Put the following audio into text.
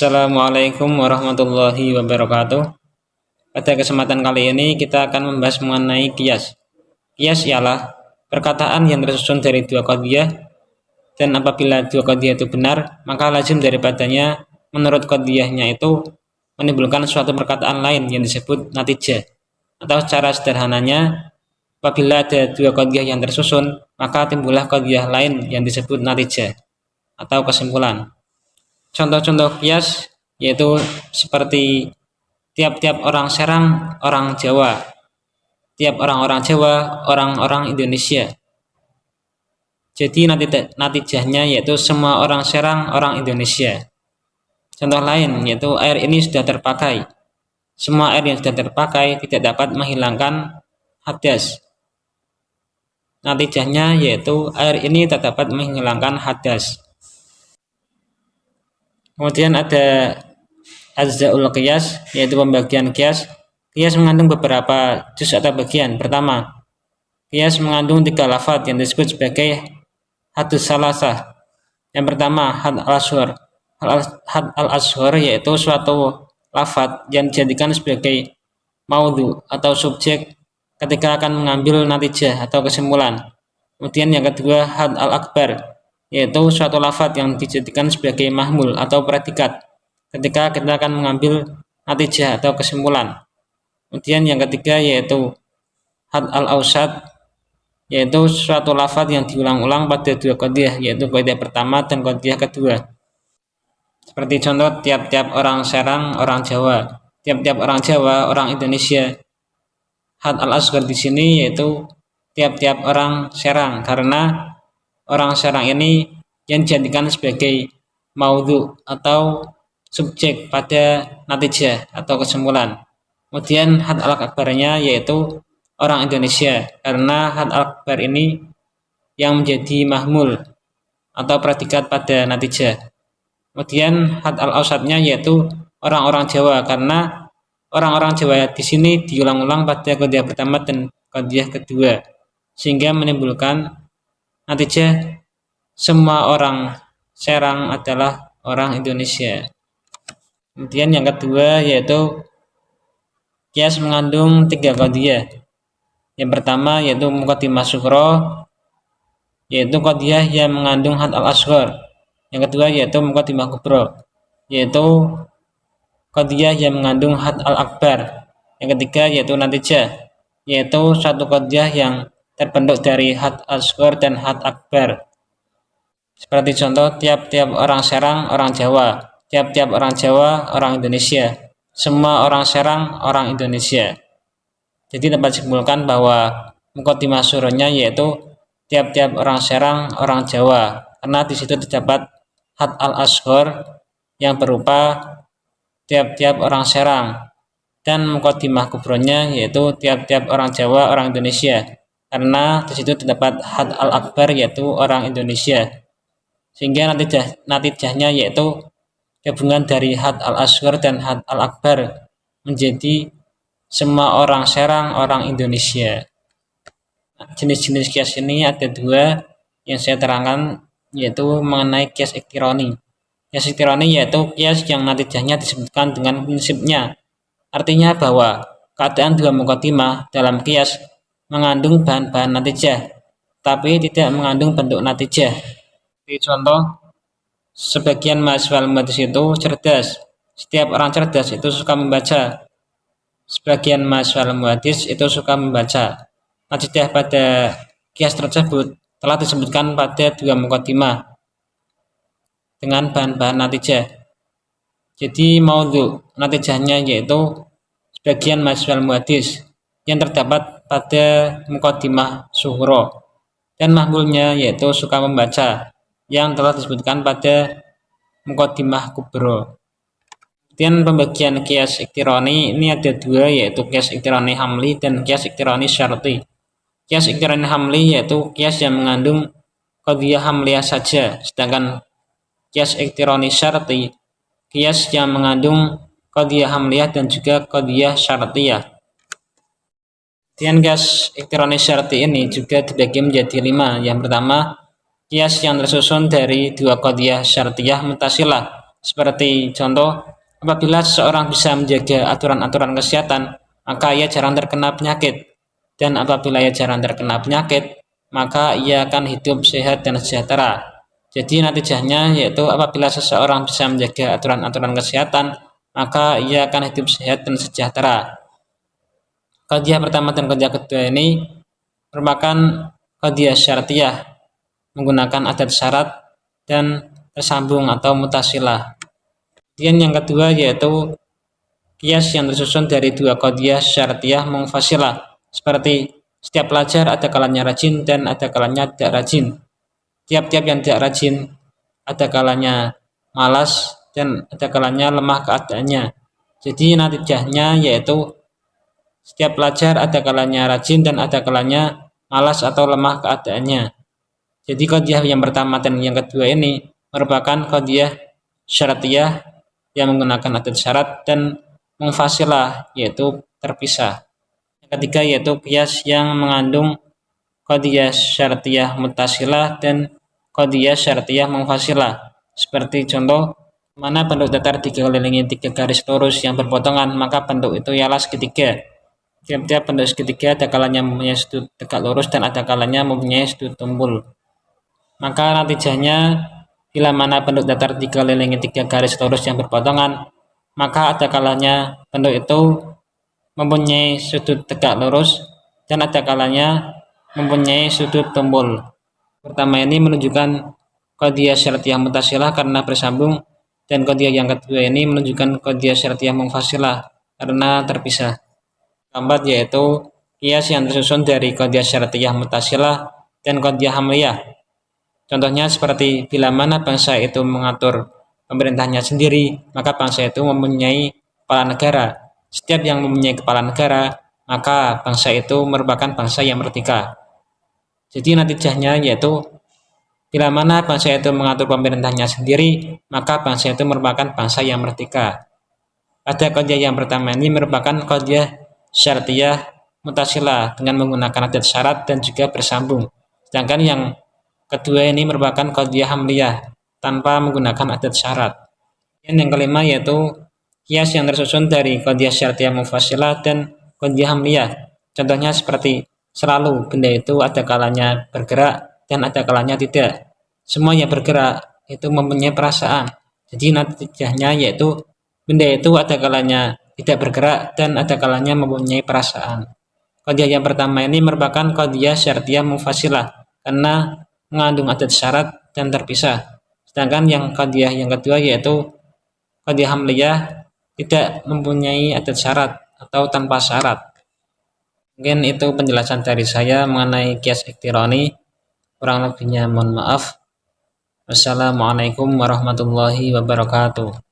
Assalamualaikum warahmatullahi wabarakatuh. Pada kesempatan kali ini kita akan membahas mengenai qiyas. Qiyas ialah perkataan yang tersusun dari dua qadhiyah, dan apabila dua qadhiyah itu benar, maka lazim daripadanya menurut qadhiyahnya itu menimbulkan suatu perkataan lain yang disebut natijah. Atau secara sederhananya, apabila ada dua qadhiyah yang tersusun, maka timbullah qadhiyah lain yang disebut natijah atau kesimpulan. Contoh-contoh qiyas yaitu seperti tiap-tiap orang Serang, orang Jawa, tiap orang-orang Jawa, orang-orang Indonesia. Jadi natijahnya yaitu semua orang Serang, orang Indonesia. Contoh lain yaitu air ini sudah terpakai. Semua air yang sudah terpakai tidak dapat menghilangkan hadas. Natijahnya yaitu air ini tak dapat menghilangkan hadas. Kemudian ada ajza'ul qiyas, yaitu pembagian qiyas. Qiyas mengandung beberapa juz atau bagian. Pertama, qiyas mengandung 3 lafadz yang disebut sebagai hadus salasah. Yang pertama, had al-ashhar. Had al-ashhar yaitu suatu lafadz yang dijadikan sebagai maudhu atau subjek ketika akan mengambil natijah atau kesimpulan. Kemudian yang kedua, had al-akbar, yaitu suatu lafadz yang dijadikan sebagai mahmul atau predikat ketika kita akan mengambil natijah atau kesimpulan. Kemudian yang ketiga yaitu had al-awsat, yaitu suatu lafadz yang diulang-ulang pada dua qadhiyah, yaitu qadhiyah pertama dan qadhiyah kedua. Seperti contoh tiap-tiap orang Serang, orang Jawa, tiap-tiap orang Jawa, orang Indonesia. Had al-asghar di sini yaitu tiap-tiap orang Serang, karena orang Serang ini yang dijadikan sebagai maudhu atau subjek pada natijah atau kesimpulan. Kemudian had al-akbarnya yaitu orang Indonesia, karena had al-akbar ini yang menjadi mahmul atau predikat pada natijah. Kemudian had al-awsatnya yaitu orang-orang Jawa, karena orang-orang Jawa di sini diulang-ulang pada qadhiyah pertama dan qadhiyah kedua, sehingga menimbulkan natijah semua orang Serang adalah orang Indonesia. Kemudian yang kedua yaitu qiyas mengandung 3 qadhiyah. Yang pertama yaitu muqaddimah sughra, yaitu qadhiyah yang mengandung had al-asghar. Yang kedua yaitu muqaddimah kubra, yaitu qadhiyah yang mengandung had al-akbar. Yang ketiga yaitu natijah, yaitu satu qadhiyah yang terbentuk dari had asghar dan had akbar. Seperti contoh tiap-tiap orang Serang, orang Jawa, tiap-tiap orang Jawa, orang Indonesia, semua orang Serang, orang Indonesia. Jadi dapat disimpulkan bahwa muqaddimah surahnya yaitu tiap-tiap orang Serang, orang Jawa, karena di situ terdapat had al-asghar yang berupa tiap-tiap orang Serang, dan muqaddimah kubronya yaitu tiap-tiap orang Jawa, orang Indonesia, karena di situ terdapat had al-akbar yaitu orang Indonesia. Sehingga natijahnya yaitu gabungan dari had al-asghar dan had al-akbar menjadi semua orang Serang, orang Indonesia. Jenis-jenis qiyas ini ada 2 yang saya terangkan, yaitu mengenai qiyas iqtirani. Qiyas iqtirani yaitu qiyas yang natijahnya disebutkan dengan prinsipnya. Artinya bahwa keadaan dua muqaddimah dalam qiyas mengandung bahan-bahan natijah, tapi tidak mengandung bentuk natijah. Contoh, sebagian mahasiswa ilmu hadis itu cerdas. Setiap orang cerdas itu suka membaca. Sebagian mahasiswa ilmu hadis itu suka membaca. Natijah pada qiyas tersebut telah disebutkan pada 2 muqaddimah dengan bahan-bahan natijah. Jadi maudhu natijahnya yaitu sebagian mahasiswa ilmu hadis yang terdapat pada muqaddimah sughra, dan mahmulnya yaitu suka membaca yang telah disebutkan pada muqaddimah kubra. Kemudian pembagian qiyas iqtirani ini ada 2, yaitu qiyas iqtirani hamli dan qiyas iqtirani syarti. Qiyas iqtirani hamli yaitu qiyas yang mengandung qadhiyah hamliyah saja, sedangkan qiyas iqtirani syarti qiyas yang mengandung qadhiyah hamliyah dan juga qadhiyah syartiyah. Kemudian qiyas iqtirani syarti ini juga dibagi menjadi 5. Yang pertama, qiyas yang tersusun dari 2 qadhiyah syartiyah muttasilah, Seperti contoh, apabila seseorang bisa menjaga aturan-aturan kesehatan, maka ia jarang terkena penyakit. Dan apabila ia jarang terkena penyakit, maka ia akan hidup sehat dan sejahtera. Jadi natijahnya yaitu apabila seseorang bisa menjaga aturan-aturan kesehatan, maka ia akan hidup sehat dan sejahtera. Qadiyah pertama dan qadiyah kedua ini merupakan qadiyah syartiyah menggunakan adat syarat dan tersambung atau mutasilah. Kemudian yang kedua yaitu qiyas yang tersusun dari dua qadiyah syartiyah munfasilah, seperti setiap pelajar ada kalanya rajin dan ada kalanya tidak rajin. Tiap-tiap yang tidak rajin ada kalanya malas dan ada kalanya lemah keadaannya. Jadi natijahnya yaitu setiap pelajar ada kalanya rajin dan ada kalanya malas atau lemah keadaannya. Jadi qadiyah yang pertama dan yang kedua ini merupakan qadiyah syartiyah yang menggunakan adat syarat dan munfasilah, yaitu terpisah. Yang ketiga yaitu qiyas yang mengandung qadiyah syartiyah muttasilah dan qadiyah syartiyah munfasilah. Seperti contoh, mana bentuk datar dikelilingi tiga garis lurus yang berpotongan, maka bentuk itu ialah segitiga. Tiap-tiap bentuk segitiga ada kalanya mempunyai sudut tegak lurus dan ada kalanya mempunyai sudut tumpul. Maka natijahnya bila mana bentuk datar dikelilingi tiga garis lurus yang berpotongan, maka ada kalanya bentuk itu mempunyai sudut tegak lurus dan ada kalanya mempunyai sudut tumpul. Pertama ini menunjukkan qadiyah syartiyah mutasilah karena bersambung, dan qadiyah yang kedua ini menunjukkan qadiyah syartiyah munfasilah karena terpisah. Keempat yaitu qiyas yang tersusun dari qadiyah syartiyah mutasilah dan qadiyah hamliyah. Contohnya seperti bila mana bangsa itu mengatur pemerintahnya sendiri, maka bangsa itu mempunyai kepala negara. Setiap yang mempunyai kepala negara, maka bangsa itu merupakan bangsa yang merdeka. Jadi natijahnya yaitu bila mana bangsa itu mengatur pemerintahnya sendiri, maka bangsa itu merupakan bangsa yang merdeka. Pada qadiyah yang pertama ini merupakan qadiyah syartiyah mutasilah dengan menggunakan adat syarat dan juga bersambung. Sedangkan yang kedua ini merupakan qadiyah hamliyah tanpa menggunakan adat syarat. Dan yang kelima yaitu qiyas yang tersusun dari qadiyah syartiyah munfasilah dan qadiyah hamliyah. Contohnya seperti selalu benda itu ada kalanya bergerak dan ada kalanya tidak. Semua yang bergerak itu mempunyai perasaan. Jadi natijahnya yaitu benda itu ada kalanya tidak bergerak dan ada kalanya mempunyai perasaan. Qadiyah yang pertama ini merupakan qadiyah syartiyah munfasilah karena mengandung adat syarat dan terpisah. Sedangkan yang qadiyah yang kedua yaitu qadiyah hamliyah tidak mempunyai adat syarat atau tanpa syarat. Mungkin itu penjelasan dari saya mengenai qiyas iqtirani. Kurang lebihnya mohon maaf. Wassalamualaikum warahmatullahi wabarakatuh.